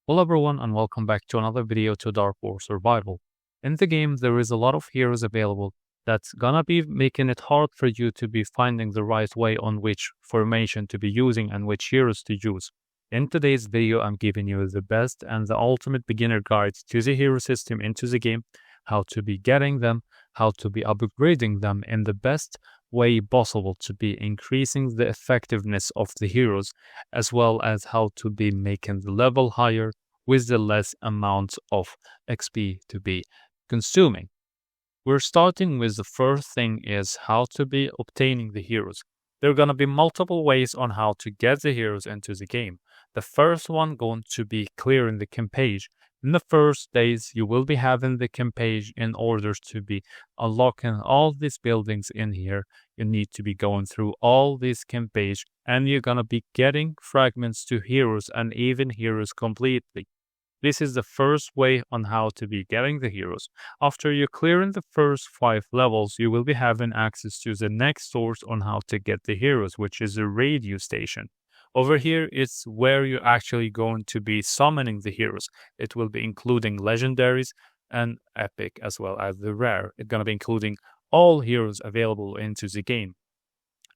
Hello everyone and welcome back to another video to Dark War Survival. In the game there is a lot of heroes available that's gonna be making it hard for you to be finding the right way on which formation to be using and which heroes to use. In today's video I'm giving you the best and the ultimate beginner guides to the hero system into the game, how to be getting them, how to be upgrading them in the best way possible to be increasing the effectiveness of the heroes, as well as how to be making the level higher with the less amount of XP to be consuming. We're starting with the first thing is how to be obtaining the heroes. There are going to be multiple ways on how to get the heroes into the game. The first one going to be clearing the camp page. In the first days, you will be having the camp page in order to be unlocking all these buildings in here. You need to be going through all these camp page and you're going to be getting fragments to heroes and even heroes completely. This is the first way on how to be getting the heroes. After you clearing the first 5 levels, you will be having access to the next source on how to get the heroes, which is a radio station. Over here, it's where you're actually going to be summoning the heroes. It will be including legendaries and epic as well as the rare. It's going to be including all heroes available into the game.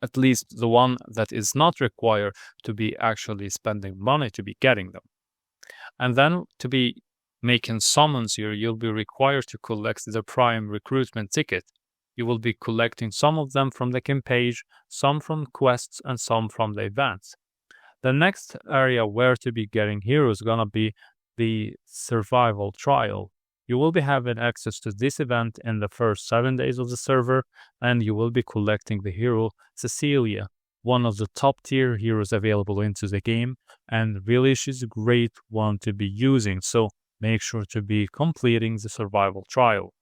At least the one that is not required to be actually spending money to be getting them. And then to be making summons here, you'll be required to collect the prime recruitment ticket. You will be collecting some of them from the camp page, some from quests, and some from the events. The next area where to be getting heroes is gonna be the survival trial. You will be having access to this event in the first 7 days of the server, and you will be collecting the hero Cecilia, one of the top tier heroes available into the game, and really she's a great one to be using, so make sure to be completing the survival trial.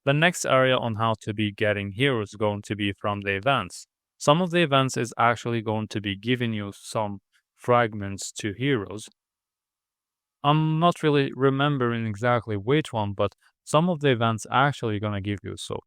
The next area on how to be getting heroes is going to be from the events. Some of the events is actually going to be giving you some fragments to heroes. I'm not really remembering exactly which one, but some of the events actually gonna give you so.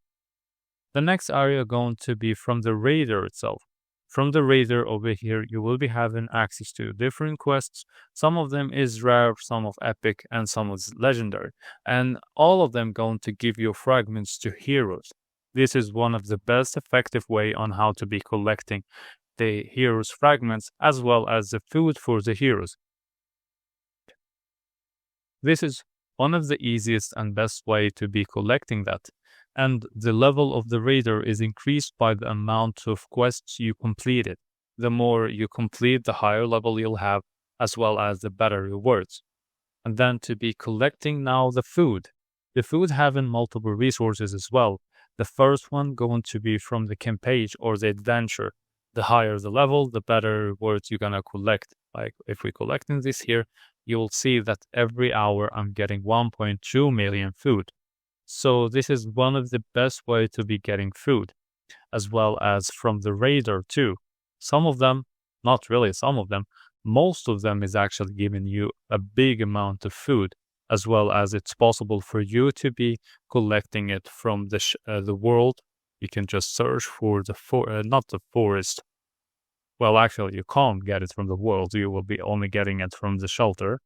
The next area going to be from the raider itself. From the raider over here, you will be having access to different quests. Some of them is rare, some of epic, and some is legendary. And all of them going to give you fragments to heroes. This is one of the best effective way on how to be collecting the heroes fragments as well as the food for the heroes. This is one of the easiest and best way to be collecting that. And the level of the raider is increased by the amount of quests you completed. The more you complete, the higher level you'll have, as well as the better rewards. And then to be collecting now the food. The food having multiple resources as well. The first one going to be from the camp page or the adventure. The higher the level, the better rewards you're gonna collect. Like if we're collecting this here, you'll see that every hour I'm getting 1.2 million food. So this is one of the best way to be getting food, as well as from the raider too. Some of them, not really some of them, most of them is actually giving you a big amount of food, as well as it's possible for you to be collecting it from the world. You can just search for not the forest. Well, actually, you can't get it from the world. You will be only getting it from the shelter.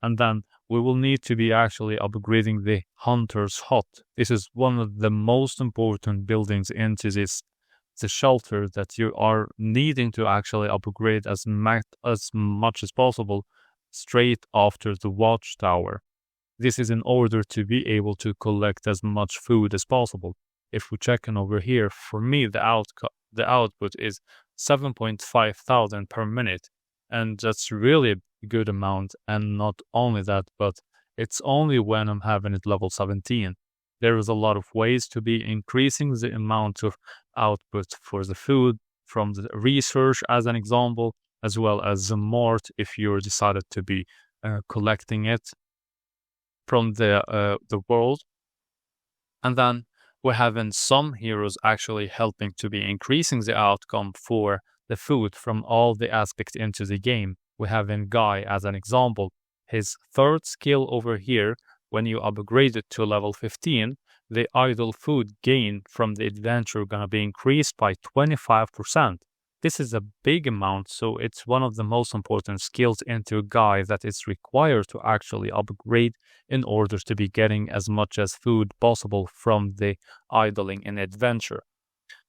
And then we will need to be actually upgrading the hunter's hut. This is one of the most important buildings into the shelter that you are needing to actually upgrade as much as possible straight after the watchtower. This is in order to be able to collect as much food as possible. If we're checking over here, for me, the output is 7.5 thousand per minute. And that's really a good amount. And not only that, but it's only when I'm having it level 17. There is a lot of ways to be increasing the amount of output for the food from the research as an example, as well as the mort if you're decided to be collecting it from the world. And then we're having some heroes actually helping to be increasing the outcome for the food from all the aspects into the game. We have in Guy as an example. His third skill over here, when you upgrade it to level 15, the idle food gain from the adventure gonna be increased by 25%. This is a big amount, so it's one of the most important skills into Guy that is required to actually upgrade in order to be getting as much as food possible from the idling in adventure.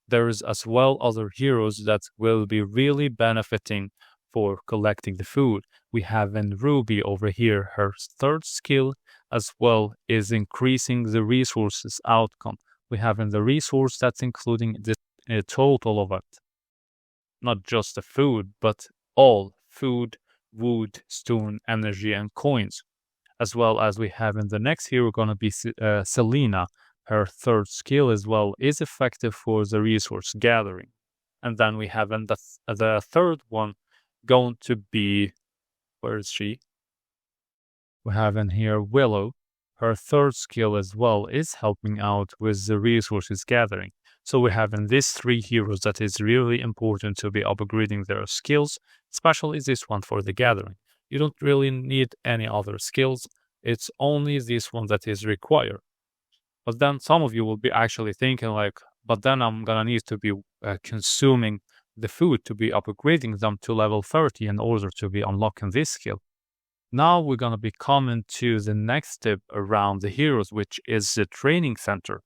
There is as well other heroes that will be really benefiting for collecting the food. We have in Ruby over here, her third skill as well is increasing the resources outcome. We have in the resource that's including the total of it, not just the food, but all food, wood, stone, energy, and coins. As well as we have in the next hero gonna be Selena. Her third skill as well is effective for the resource gathering. And then we have in the third one going to be, where is she? We have in here Willow. Her third skill as well is helping out with the resources gathering. So we have in these three heroes that is really important to be upgrading their skills, especially this one for the gathering. You don't really need any other skills. It's only this one that is required. But then some of you will be actually thinking like, but then I'm gonna need to be consuming the food to be upgrading them to level 30 in order to be unlocking this skill. Now we're gonna be coming to the next step around the heroes, which is the training center.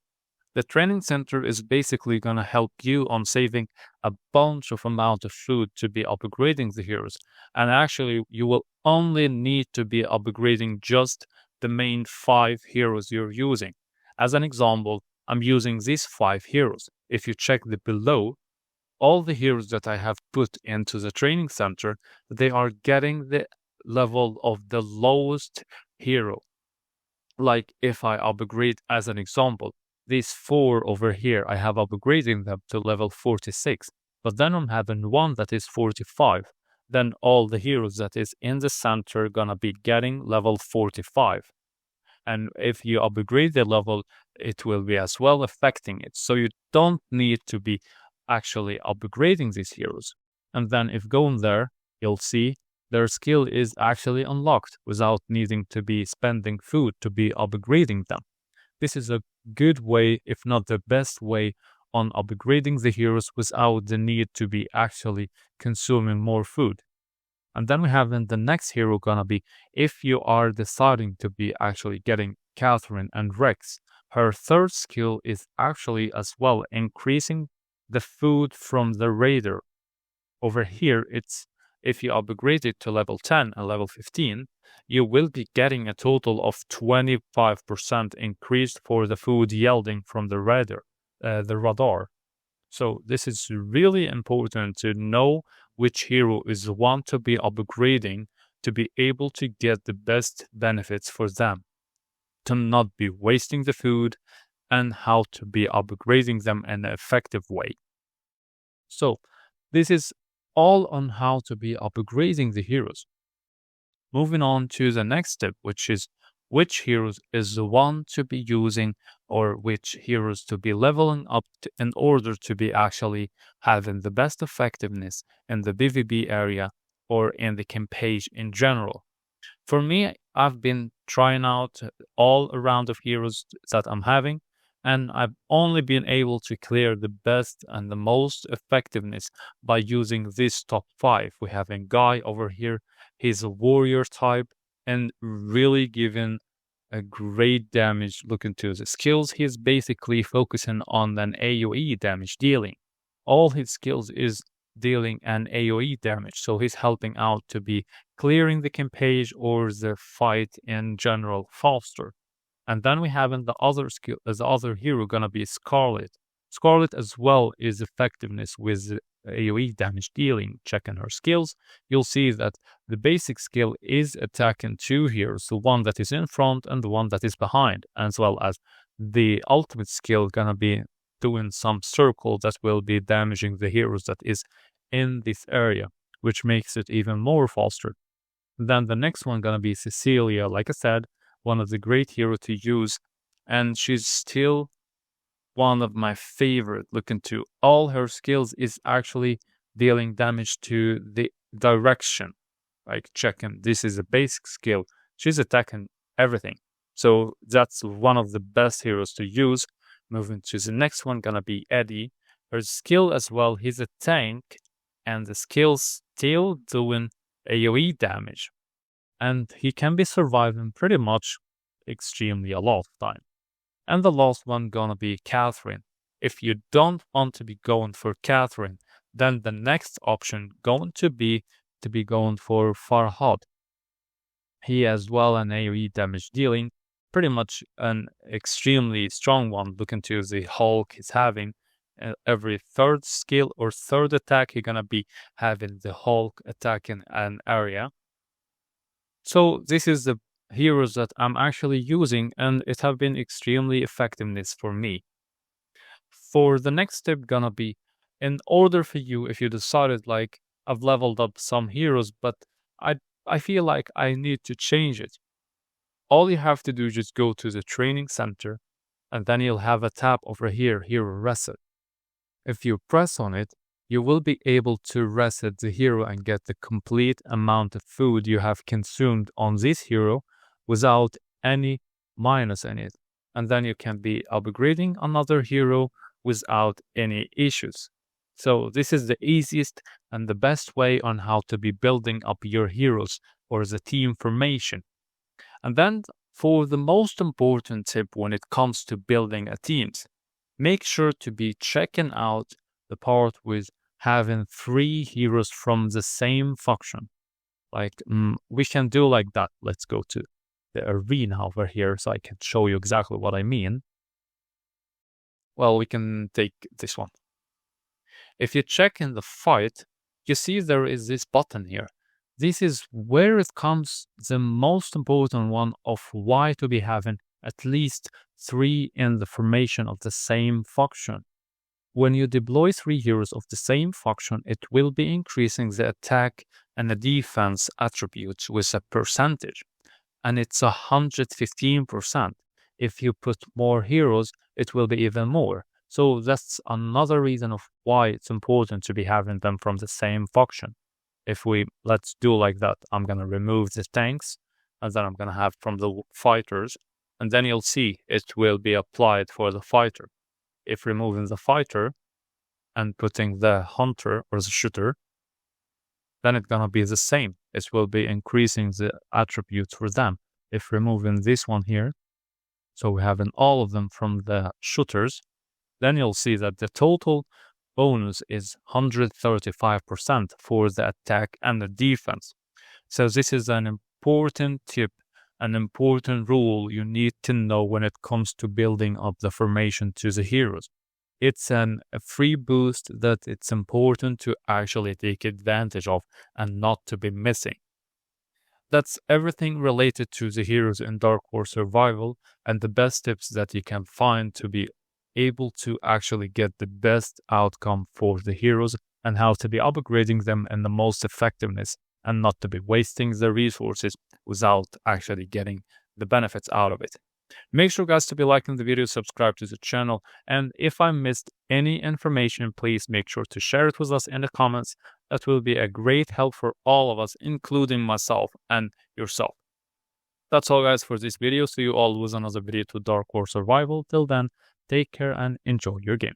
The training center is basically gonna help you on saving a bunch of amount of food to be upgrading the heroes. And actually you will only need to be upgrading just the main 5 heroes you're using. As an example, I'm using these 5 heroes. If you check the below, all the heroes that I have put into the training center, they are getting the level of the lowest hero. Like if I upgrade as an example, these 4 over here, I have upgrading them to level 46, but then I'm having one that is 45. Then all the heroes that is in the center gonna be getting level 45. And if you upgrade the level, it will be as well affecting it. So you don't need to be actually upgrading these heroes. And then if going there, you'll see their skill is actually unlocked without needing to be spending food to be upgrading them. This is a good way, if not the best way, on upgrading the heroes without the need to be actually consuming more food. And then we have in the next hero gonna be, if you are deciding to be actually getting Catherine and Rex, her third skill is actually as well increasing the food from the raider. Over here, it's if you upgrade it to level 10 and level 15, you will be getting a total of 25% increased for the food yielding from the radar. So this is really important to know which hero is the one to be upgrading to be able to get the best benefits for them, to not be wasting the food, and how to be upgrading them in an effective way. So this is all on how to be upgrading the heroes. Moving on to the next step, which is which heroes is the one to be using or which heroes to be leveling up in order to be actually having the best effectiveness in the PvP area or in the campaign in general. For me, I've been trying out all around of heroes that I'm having, and I've only been able to clear the best and the most effectiveness by using this top 5. We have a guy over here, he's a warrior type and really giving a great damage. Look into the skills, he's basically focusing on an AoE damage dealing. All his skills is dealing an AoE damage, so he's helping out to be clearing the campaign or the fight in general faster. And then we have in the other skill, as the other hero gonna be Scarlet. Scarlet as well is effectiveness with AoE damage dealing. Checking her skills, you'll see that the basic skill is attacking 2 heroes, the one that is in front and the one that is behind, as well as the ultimate skill gonna be doing some circle that will be damaging the heroes that is in this area, which makes it even more faster. Then the next one gonna be Cecilia, like I said, one of the great heroes to use, and she's still one of my favorite. Look into all her skills is actually dealing damage to the direction. Like checking, this is a basic skill. She's attacking everything. So that's one of the best heroes to use. Moving to the next one, gonna be Eddie. Her skill as well, he's a tank, and the skills still doing AoE damage. And he can be surviving pretty much extremely a lot of time. And the last one gonna be Catherine. If you don't want to be going for Catherine, then the next option going to be going for Farhad. He as well an AoE damage dealing, pretty much an extremely strong one. Look into the Hulk he's having. Every third skill or third attack, you're gonna be having the Hulk attacking an area. So this is the heroes that I'm actually using, and it have been extremely effectiveness for me. For the next step gonna be, in order for you, if you decided like I've leveled up some heroes, but I feel like I need to change it. All you have to do is just go to the training center, and then you'll have a tab over here, Hero Reset. If you press on it, you will be able to reset the hero and get the complete amount of food you have consumed on this hero without any minus in it. And then you can be upgrading another hero without any issues. So this is the easiest and the best way on how to be building up your heroes or the team formation. And then for the most important tip when it comes to building a teams, make sure to be checking out the part with having 3 heroes from the same faction. Like we can do like that. Let's go to the arena over here so I can show you exactly what I mean. Well, we can take this one. If you check in the fight, you see there is this button here. This is where it comes the most important one of why to be having at least 3 in the formation of the same faction. When you deploy 3 heroes of the same faction, it will be increasing the attack and the defense attributes with a percentage. And it's 115%. If you put more heroes, it will be even more. So that's another reason of why it's important to be having them from the same faction. If let's do like that, I'm going to remove the tanks, and then I'm going to have from the fighters, and then you'll see it will be applied for the fighter. If removing the fighter and putting the hunter or the shooter, then it's going to be the same. It will be increasing the attributes for them. If removing this one here, so we have all of them from the shooters, then you'll see that the total bonus is 135% for the attack and the defense. So this is an important tip, an important rule you need to know when it comes to building up the formation to the heroes. It's a free boost that it's important to actually take advantage of and not to be missing. That's everything related to the heroes in Dark War Survival and the best tips that you can find to be able to actually get the best outcome for the heroes and how to be upgrading them in the most effectiveness and not to be wasting the resources without actually getting the benefits out of it. Make sure guys to be liking the video, subscribe to the channel, and if I missed any information, please make sure to share it with us in the comments. That will be a great help for all of us, including myself and yourself. That's all guys for this video. See you all with another video to Dark War Survival. Till then, take care and enjoy your game.